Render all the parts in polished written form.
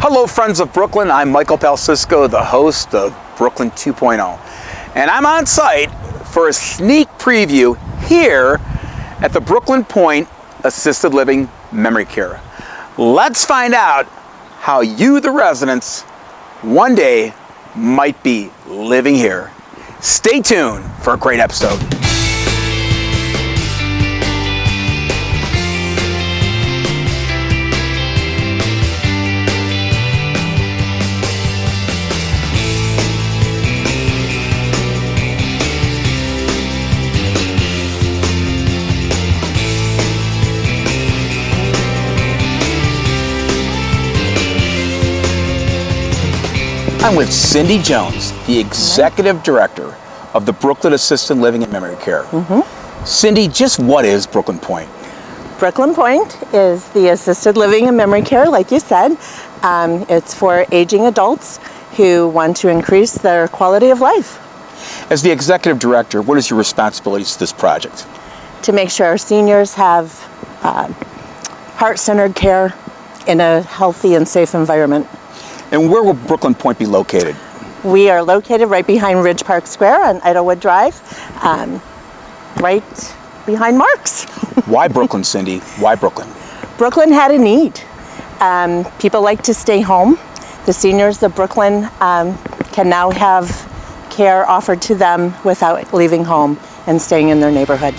Hello friends of Brooklyn, I'm Michael Palcisco, the host of Brooklyn 2.0. And I'm on site for a sneak preview here at the Brooklyn Pointe Assisted Living Memory Care. Let's find out how you, the residents, one day might be living here. Stay tuned for a great episode. I'm with Cindy Jones, the Executive Director of the Brooklyn Assisted Living and Memory Care. Cindy, just what is Brooklyn Pointe? Brooklyn Pointe is the assisted living and memory care, like you said. It's for aging adults who want to increase their quality of life. As the Executive Director, what is your responsibilities to this project? To make sure our seniors have heart-centered care in a healthy and safe environment. And where will Brooklyn Pointe be located? We are located right behind Ridge Park Square on Idlewood Drive, right behind Mark's. Why Brooklyn, Cindy? Why Brooklyn? Brooklyn had a need. People like to stay home. The seniors of Brooklyn can now have care offered to them without leaving home and staying in their neighborhood.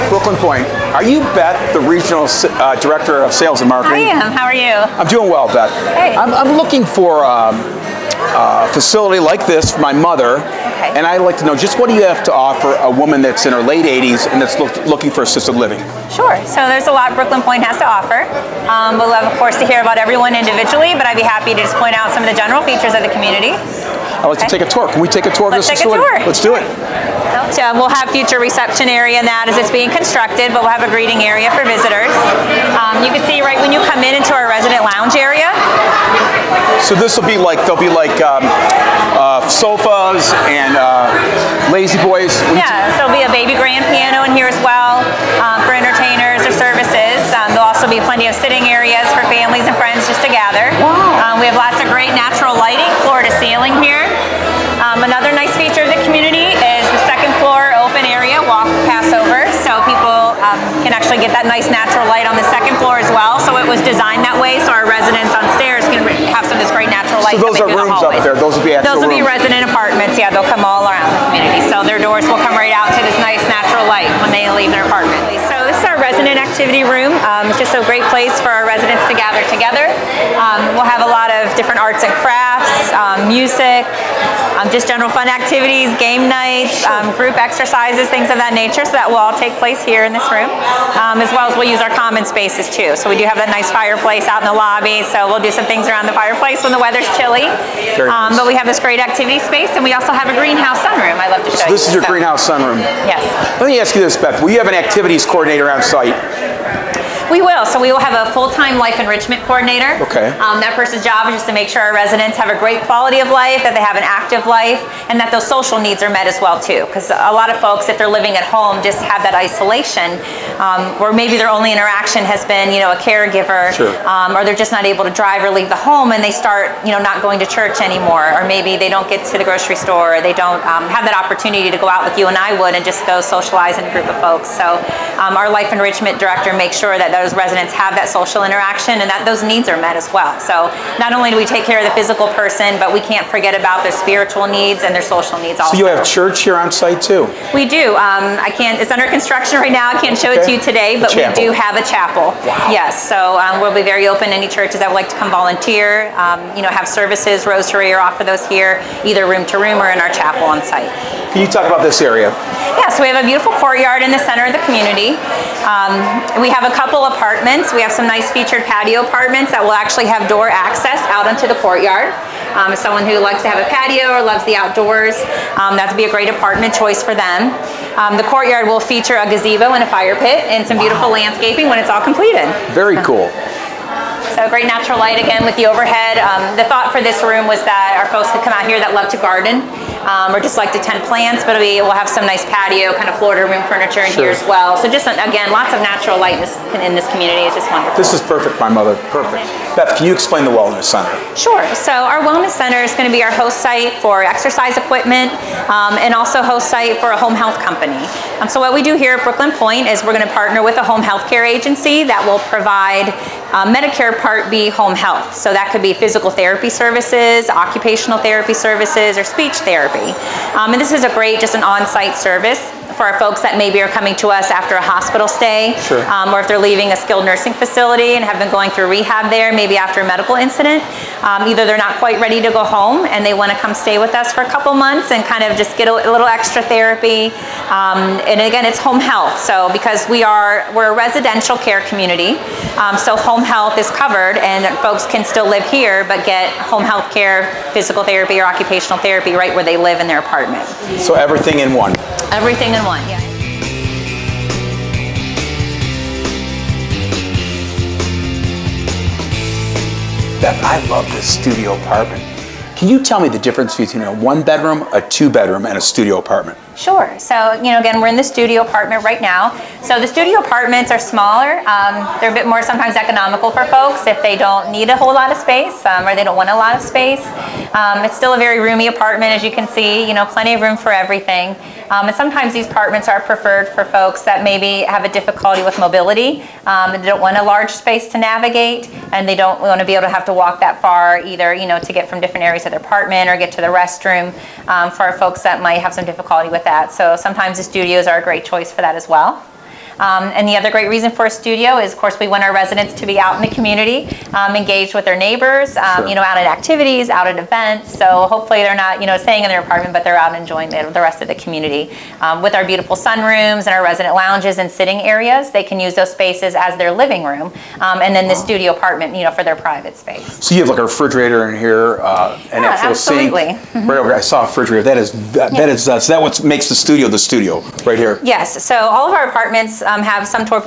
Brooklyn Pointe, are you Beth, the Regional Director of Sales and Marketing? I am. How are you? I'm doing well, Beth. Hey. I'm looking for a facility like this for my mother, and I'd like to know just what do you have to offer a woman that's in her late 80s and that's looking for assisted living? Sure. So there's a lot Brooklyn Pointe has to offer. We'll love, of course, to hear about everyone individually, but I'd be happy to just point out some of the general features of the community. I'd like to take a tour. Can we take a tour of this facility? Let's take a tour. Let's do it. We'll have future reception area and that as it's being constructed, but we'll have a greeting area for visitors. You can see right when you come into our resident lounge area. So this will be like, there'll be like sofas and lazy boys. Yeah, so there'll be a baby grand piano in here as well for entertainers or services. There'll also be plenty of sitting areas for families and friends just to gather. Wow. We have lots of great natural lighting, floor to ceiling here. Another nice feature of the community is the second floor open area, walk pass over, so people can actually get that nice natural light on the second floor as well. So it was designed that way so our residents on stairs can have some of this great natural light. So those are rooms up there, those will be actual Those will be rooms. resident apartments, yeah, they'll come all around the community. So their doors will come right out to this nice natural light when they leave their apartment. So this is our resident activity room. It's just a great place for our residents to gather together. We'll have a lot of different arts and crafts, music, just general fun activities, game nights, group exercises, things of that nature. So that will all take place here in this room, as well as we'll use our common spaces too. So we do have that nice fireplace out in the lobby. So we'll do some things around the fireplace when the weather's chilly. Nice. But we have this great activity space, and we also have a greenhouse sunroom. I love to show you. This is your greenhouse sunroom. Yes. Let me ask you this, Beth. Will you have an activities coordinator on site? We will. So we will have a full-time life enrichment coordinator. Okay. That person's job is just to make sure our residents have a great quality of life, that they have an active life, and that those social needs are met as well too. Because a lot of folks, if they're living at home, just have that isolation, where maybe their only interaction has been, a caregiver, Sure. Or they're just not able to drive or leave the home, and they start, not going to church anymore, or maybe they don't get to the grocery store, or they don't have that opportunity to go out like you and I would and just go socialize in a group of folks. So our life enrichment director makes sure that those residents have that social interaction and that those needs are met as well. So not only do we take care of the physical person, but we can't forget about their spiritual needs and their social needs also. So you have church here on site too? We do. It's under construction right now. I can't show it to you today, but we do have a chapel. Wow. Yes, so we'll be very open to any churches that would like to come volunteer, have services, rosary, or offer those here, either room to room or in our chapel on site. Can you talk about this area? Yeah, so we have a beautiful courtyard in the center of the community. We have a couple apartments. We have some nice featured patio apartments that will actually have door access out onto the courtyard. Someone who likes to have a patio or loves the outdoors, that'd be a great apartment choice for them. The courtyard will feature a gazebo and a fire pit and some beautiful landscaping when it's all completed. Very cool. So great natural light again with the overhead. The thought for this room was that our folks could come out here that love to garden. or just like to tend plants, but we'll have some nice patio, kind of Florida room furniture in here as well. So just, again, lots of natural light in this community. It's just wonderful. This is perfect, my mother. Perfect. Beth, can you explain the Wellness Center? Sure. So our Wellness Center is going to be our host site for exercise equipment and also host site for a home health company. So what we do here at Brooklyn Pointe is we're going to partner with a home health care agency that will provide Medicare Part B home health. So that could be physical therapy services, occupational therapy services, or speech therapy. And this is a great, just an on-site service for our folks that maybe are coming to us after a hospital stay, or if they're leaving a skilled nursing facility and have been going through rehab there, maybe after a medical incident. Either they're not quite ready to go home and they want to come stay with us for a couple months and kind of just get a little extra therapy. And again, it's home health. So because we're a residential care community, so home health is covered and folks can still live here but get home health care, physical therapy, or occupational therapy right where they live in their apartment. So everything in one. Everything in one, yeah. Beth, I love this studio apartment. Can you tell me the difference between a 1-bedroom, a 2-bedroom, and a studio apartment? Sure. So, again, we're in the studio apartment right now. So the studio apartments are smaller. They're a bit more sometimes economical for folks if they don't need a whole lot of space or they don't want a lot of space. It's still a very roomy apartment, as you can see, plenty of room for everything. And sometimes these apartments are preferred for folks that maybe have a difficulty with mobility. They don't want a large space to navigate, and they don't want to be able to have to walk that far either, to get from different areas of their apartment or get to the restroom for our folks that might have some difficulty with that. So sometimes the studios are a great choice for that as well. And the other great reason for a studio is, of course, we want our residents to be out in the community, engaged with their neighbors, out at activities, out at events. So hopefully they're not, staying in their apartment, but they're out enjoying the rest of the community. With our beautiful sunrooms and our resident lounges and sitting areas, they can use those spaces as their living room, and then the studio apartment, for their private space. So you have like a refrigerator in here, an actual sink. Right over, I saw a refrigerator. That is what makes the studio right here. Yes. So all of our apartments have some type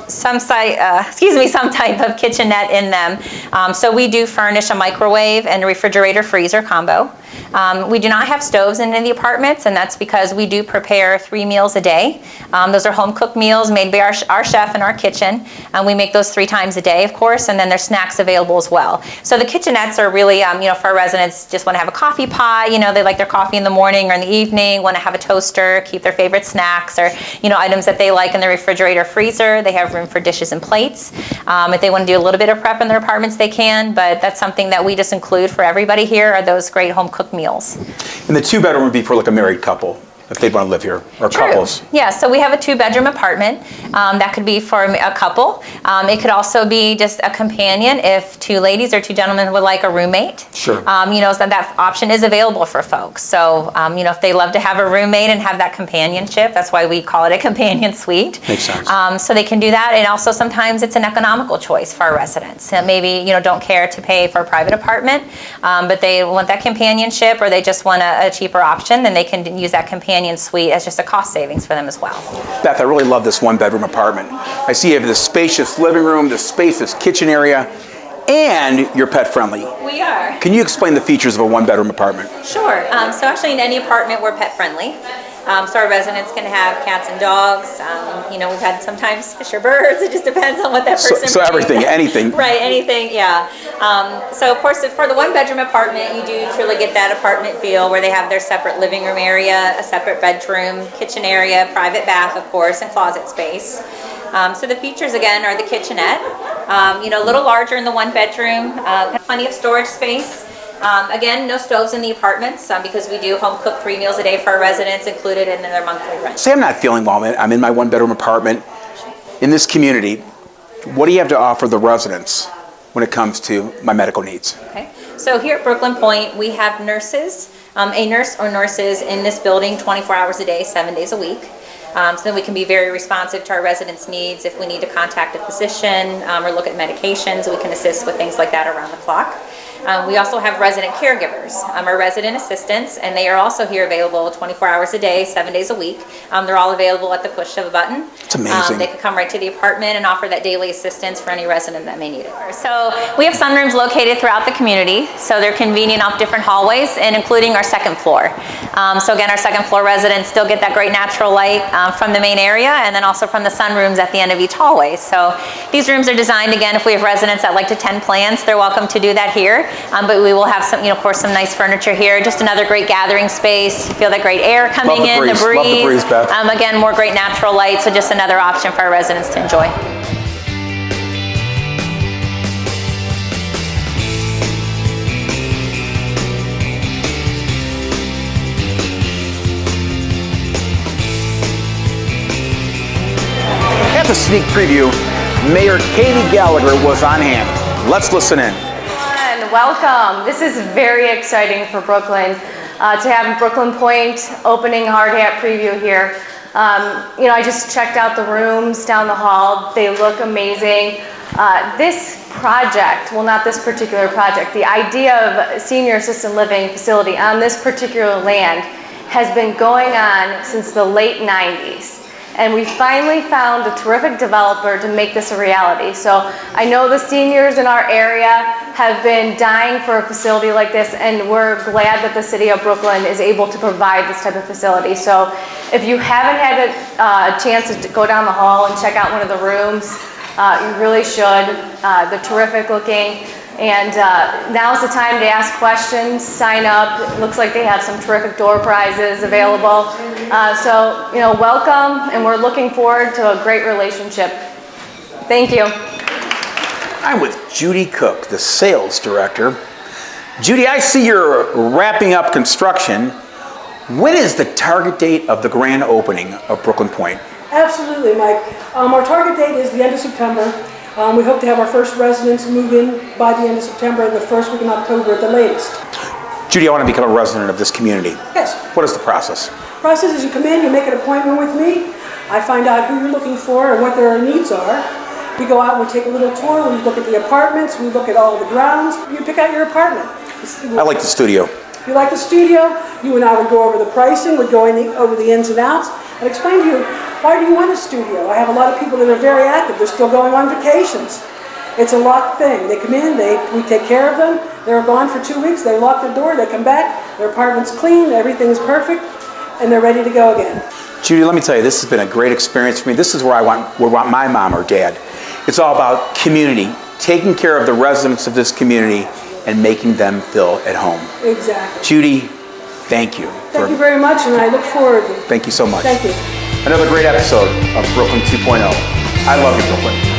of kitchenette in them. So we do furnish a microwave and a refrigerator freezer combo. We do not have stoves in the apartments, and that's because we do prepare 3 meals a day. Those are home cooked meals made by our chef in our kitchen, and we make those 3 times a day, of course, and then there's snacks available as well. So the kitchenettes are really, for our residents, just want to have a coffee pot, they like their coffee in the morning or in the evening, want to have a toaster, keep their favorite snacks or, items that they like in the refrigerator freezer. They have room for dishes and plates. If they want to do a little bit of prep in their apartments, they can, but that's something that we just include for everybody here, are those great home cooked meals. And the 2-bedroom would be for like a married couple, if they'd want to live here, or couples. Yeah, so we have a 2-bedroom apartment. That could be for a couple. It could also be just a companion if 2 ladies or 2 gentlemen would like a roommate. Sure. So that option is available for folks. So, if they love to have a roommate and have that companionship, that's why we call it a companion suite. Makes sense. So they can do that, and also sometimes it's an economical choice for our residents. Maybe, don't care to pay for a private apartment, but they want that companionship, or they just want a cheaper option, then they can use that companion suite as just a cost savings for them as well. Beth, I really love this 1-bedroom apartment. I see you have this spacious living room, this spacious kitchen area, and you're pet friendly. We are. Can you explain the features of a 1-bedroom apartment? Sure. So actually in any apartment we're pet friendly. So our residents can have cats and dogs. We've had sometimes fish or birds. It just depends on what that person. So everything, anything. Right, anything, yeah. So of course, for the 1-bedroom apartment, you do truly get that apartment feel where they have their separate living room area, a separate bedroom, kitchen area, private bath, of course, and closet space. So the features again are the kitchenette. A little larger in the 1-bedroom, plenty of storage space. Again, no stoves in the apartments because we do home cook 3 meals a day for our residents included in their monthly rent. Say I'm not feeling well, I'm in my 1-bedroom apartment in this community. What do you have to offer the residents when it comes to my medical needs? Okay. So here at Brooklyn Pointe, we have nurses, a nurse or nurses in this building 24 hours a day, 7 days a week. So then we can be very responsive to our residents' needs. If we need to contact a physician or look at medications, we can assist with things like that around the clock. We also have resident caregivers, our resident assistants, and they are also here available 24 hours a day, 7 days a week. They're all available at the push of a button. It's amazing. They can come right to the apartment and offer that daily assistance for any resident that may need it. So we have sunrooms located throughout the community, so they're convenient off different hallways, and including our second floor. So again, our second floor residents still get that great natural light from the main area, and then also from the sunrooms at the end of each hallway. So these rooms are designed, again, if we have residents that like to tend plants, they're welcome to do that here. But we will have some, of course, some nice furniture here. Just another great gathering space. You feel that great air coming in, the breeze. Love the breeze, Beth. Again, more great natural light, so just another option for our residents to enjoy. At the sneak preview, Mayor Katie Gallagher was on hand. Let's listen in. Welcome. This is very exciting for Brooklyn to have Brooklyn Pointe opening hard hat preview here. I just checked out the rooms down the hall. They look amazing. This project, well, not this particular project, the idea of a senior assisted living facility on this particular land has been going on since the late 90s. And we finally found a terrific developer to make this a reality. So I know the seniors in our area have been dying for a facility like this, and we're glad that the city of Brooklyn is able to provide this type of facility. So if you haven't had a chance to go down the hall and check out one of the rooms, you really should. They're terrific looking. And now's the time to ask questions, sign up. It looks like they have some terrific door prizes available. So, welcome, and we're looking forward to a great relationship. Thank you. I'm with Judy Cook, the sales director. Judy, I see you're wrapping up construction. When is the target date of the grand opening of Brooklyn Pointe? Absolutely, Mike. Our target date is the end of September. We hope to have our first residents move in by the end of September and the first week in October at the latest. Judy, I want to become a resident of this community. Yes. What is the process? The process is you come in, you make an appointment with me. I find out who you're looking for and what their needs are. We go out and we take a little tour. We look at the apartments. We look at all the grounds. You pick out your apartment. I like the studio. If you like the studio, you and I would go over the pricing, would go over the ins and outs, and explain to you, why do you want a studio? I have a lot of people that are very active. They're still going on vacations. It's a locked thing. They come in, we take care of them. They're gone for 2 weeks. They lock their door. They come back. Their apartment's clean. Everything's perfect, and they're ready to go again. Judy, let me tell you, this has been a great experience for me. This is where I would want my mom or dad. It's all about community, taking care of the residents of this community and making them feel at home. Exactly. Judy, thank you. Thank you very much, and I look forward to it. Thank you so much. Thank you. Another great episode of Brooklyn 2.0. I love you, Brooklyn.